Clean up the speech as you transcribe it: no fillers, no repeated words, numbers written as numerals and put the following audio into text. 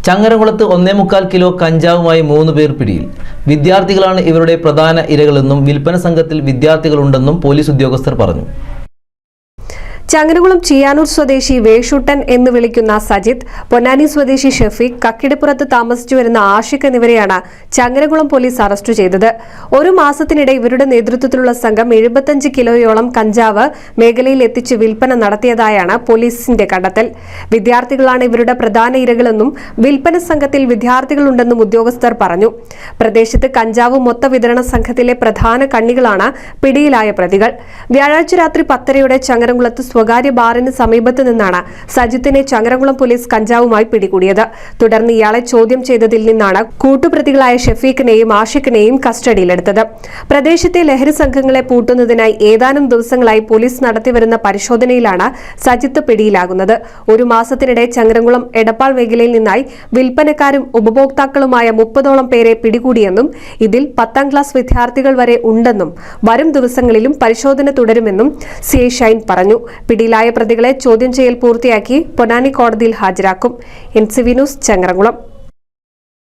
ചങ്ങരംകുളത്ത് 1.25 kilo കഞ്ചാവുമായി 3 പേർ പിടിയിൽ. വിദ്യാർത്ഥികളാണ് ഇവരുടെ പ്രധാന ഇരകളെന്നും വിൽപ്പന സംഘത്തിൽ വിദ്യാർത്ഥികളുണ്ടെന്നും പോലീസ് ഉദ്യോഗസ്ഥർ പറഞ്ഞു. ചങ്ങരംകുളം ചിയാനൂർ സ്വദേശി വേഷുട്ടൻ എന്ന് വിളിക്കുന്ന സജിത്ത്, പൊന്നാനി സ്വദേശി ഷഫീഖ്, കക്കിടിപ്പുറത്ത് താമസിച്ചു വരുന്ന ആഷിഖ് എന്നിവരെയാണ് ചങ്ങരംകുളം പോലീസ് അറസ്റ്റ് ചെയ്തത്. ഒരു മാസത്തിനിടെ ഇവരുടെ നേതൃത്വത്തിലുള്ള സംഘം 75 കിലോയോളം കഞ്ചാവ് മേഖലയിൽ എത്തിച്ച് വിൽപ്പന നടത്തിയതായാണ് പോലീസിന്റെ കണ്ടെത്തൽ. വിദ്യാർത്ഥികളാണ് ഇവരുടെ പ്രധാന ഇരകളെന്നും വിൽപ്പന സംഘത്തിൽ വിദ്യാർത്ഥികളുണ്ടെന്നും ഉദ്യോഗസ്ഥർ പറഞ്ഞു. പ്രദേശത്ത് കഞ്ചാവ് മൊത്ത വിതരണ സംഘത്തിലെ പ്രധാന കണ്ണികളാണ് പിടിയിലായ പ്രതികൾ. വ്യാഴാഴ്ച രാത്രി 10:30 ചങ്ങരംകുളത്ത് സ്വകാര്യ ബാറിന് സമീപത്ത് നിന്നാണ് സജിത്തിനെ ചങ്ങരംകുളം പോലീസ് കഞ്ചാവുമായി പിടികൂടിയത്. തുടർന്ന് ഇയാളെ ചോദ്യം ചെയ്തതിൽ നിന്നാണ് കൂട്ടുപ്രതികളായ ഷഫീഖിനെയും ആഷിഖിനെയും കസ്റ്റഡിയിലെടുത്തത്. പ്രദേശത്തെ ലഹരി സംഘങ്ങളെ പൂട്ടുന്നതിനായി ഏതാനും ദിവസങ്ങളായി പോലീസ് നടത്തിവരുന്ന പരിശോധനയിലാണ് സജിത്ത് പിടിയിലാകുന്നത്. ഒരു മാസത്തിനിടെ ചങ്ങരംകുളം എടപ്പാൾ മേഖലയിൽ നിന്നായി വിൽപ്പനക്കാരും ഉപഭോക്താക്കളുമായ 30ഓളം പേരെ പിടികൂടിയെന്നും ഇതിൽ 10ാം ക്ലാസ് വിദ്യാർത്ഥികൾ വരെ ഉണ്ടെന്നും വരും ദിവസങ്ങളിലും പരിശോധന തുടരുമെന്നും സിഐ ഷൈൻ പറഞ്ഞു. പിടിയിലായ പ്രതികളെ ചോദ്യം ചെയ്യൽ പൂർത്തിയാക്കി പൊന്നാനി കോടതിയിൽ ഹാജരാക്കും. NCV news, Changaramkulam.